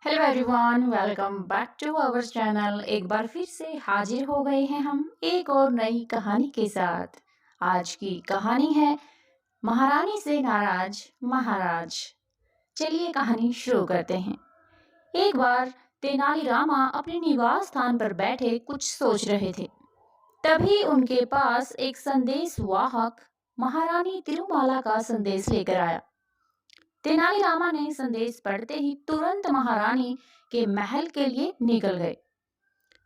Hello everyone, welcome back to our channel. एक बार फिर से हाजिर हो गए हैं हम एक और नई कहानी के साथ। आज की कहानी है महारानी से नाराज महाराज। चलिए कहानी शुरू करते हैं। एक बार तेनालीरामा अपने निवास स्थान पर बैठे कुछ सोच रहे थे। तभी उनके पास एक संदेशवाहक महारानी तिरुमाला का संदेश लेकर आया। तेनालीरामा ने संदेश पढ़ते ही तुरंत महारानी के महल के लिए निकल गए।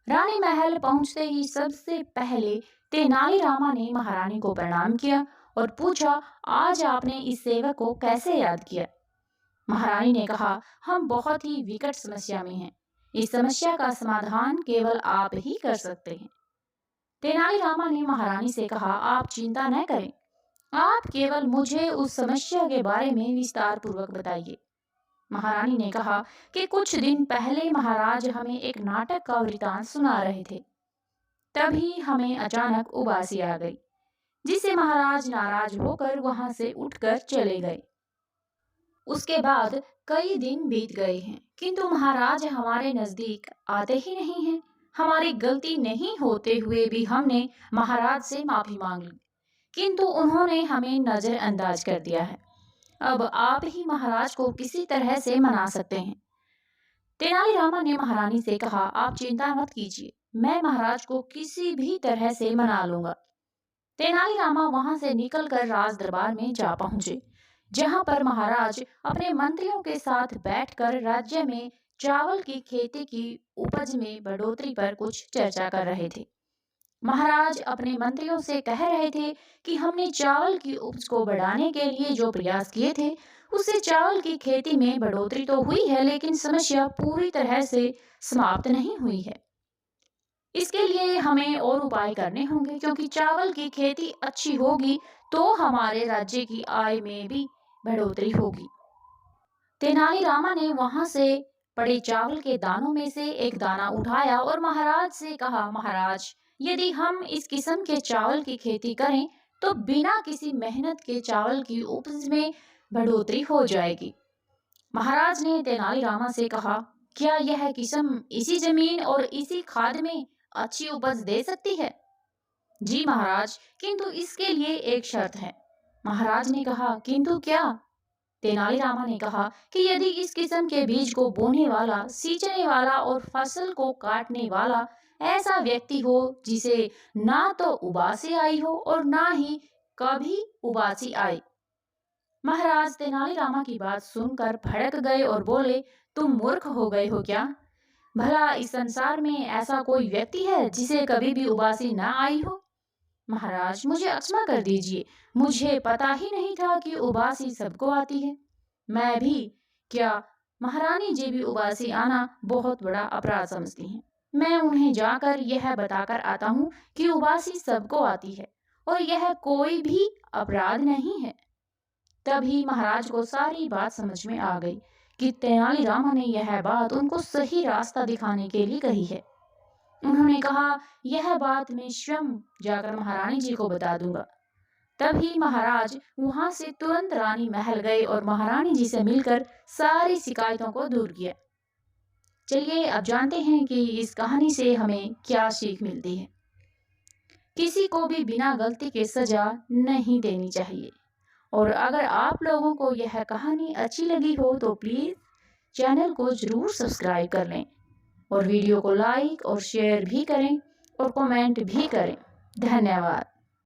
रानी महल पहुंचते ही सबसे पहले तेनालीरामा ने महारानी को प्रणाम किया और पूछा, आज आपने इस सेवक को कैसे याद किया? महारानी ने कहा, हम बहुत ही विकट समस्या में हैं। इस समस्या का समाधान केवल आप ही कर सकते हैं। तेनालीरामा ने महारानी से कहा, आप चिंता न करें, आप केवल मुझे उस समस्या के बारे में विस्तार पूर्वक बताइए। महारानी ने कहा कि कुछ दिन पहले महाराज हमें एक नाटक का वृतांत सुना रहे थे। तभी हमें अचानक उबासी आ गई, जिससे महाराज नाराज होकर वहां से उठकर चले गए। उसके बाद कई दिन बीत गए हैं, किंतु महाराज हमारे नजदीक आते ही नहीं हैं। हमारी गलती नहीं होते हुए भी हमने महाराज से माफी मांग ली, किंतु उन्होंने हमें नजरअंदाज कर दिया है। अब आप ही महाराज को किसी तरह से मना सकते हैं। तेनालीरामा ने महारानी से कहा, आप चिंता मत कीजिए, मैं महाराज को किसी भी तरह से मना लूंगा। तेनालीरामा वहां से निकलकर राज दरबार में जा पहुंचे, जहां पर महाराज अपने मंत्रियों के साथ बैठकर राज्य में चावल की खेती की उपज में बढ़ोतरी पर कुछ चर्चा कर रहे थे। महाराज अपने मंत्रियों से कह रहे थे कि हमने चावल की उपज को बढ़ाने के लिए जो प्रयास किए थे, उससे चावल की खेती में बढ़ोतरी तो हुई है, लेकिन समस्या पूरी तरह से समाप्त नहीं हुई है। इसके लिए हमें और उपाय करने होंगे, क्योंकि चावल की खेती अच्छी होगी तो हमारे राज्य की आय में भी बढ़ोतरी होगी। तेनालीरामा ने वहां से पड़े चावल के दानों में से एक दाना उठाया और महाराज से कहा, महाराज, यदि हम इस किस्म के चावल की खेती करें तो बिना किसी मेहनत के चावल की उपज में बढ़ोतरी हो जाएगी। महाराज ने तेनालीरामा से कहा, क्या यह किस्म इसी जमीन और इसी खाद में अच्छी उपज दे सकती है? जी महाराज, किंतु इसके लिए एक शर्त है। महाराज ने कहा, किंतु क्या? तेनालीरामा ने कहा कि यदि इस किस्म के बीज को बोने वाला, सींचने वाला और फसल को काटने वाला ऐसा व्यक्ति हो जिसे ना तो उबासी आई हो और ना ही कभी उबासी आई। महाराज तेनालीरामा की बात सुनकर भड़क गए और बोले, तुम मूर्ख हो गए हो क्या? भला इस संसार में ऐसा कोई व्यक्ति है जिसे कभी भी उबासी ना आई हो? महाराज, मुझे क्षमा कर दीजिए, मुझे पता ही नहीं था कि उबासी सबको आती है। मैं भी क्या? महारानी जी भी उबासी आना बहुत बड़ा अपराध समझती हैं। मैं उन्हें जाकर यह बताकर आता हूँ कि उबासी सबको आती है और यह कोई भी अपराध नहीं है। तभी महाराज को सारी बात समझ में आ गई कि तेनालीरामा ने यह बात उनको सही रास्ता दिखाने के लिए कही है। उन्होंने कहा, यह बात मैं स्वयं जाकर महारानी जी को बता दूंगा। तभी महाराज वहां से तुरंत रानी महल गए और महारानी जी से मिलकर सारी शिकायतों को दूर किया। चलिए अब जानते हैं कि इस कहानी से हमें क्या सीख मिलती है। किसी को भी बिना गलती के सजा नहीं देनी चाहिए। और अगर आप लोगों को यह कहानी अच्छी लगी हो तो प्लीज चैनल को जरूर सब्सक्राइब कर लें और वीडियो को लाइक और शेयर भी करें और कमेंट भी करें। धन्यवाद।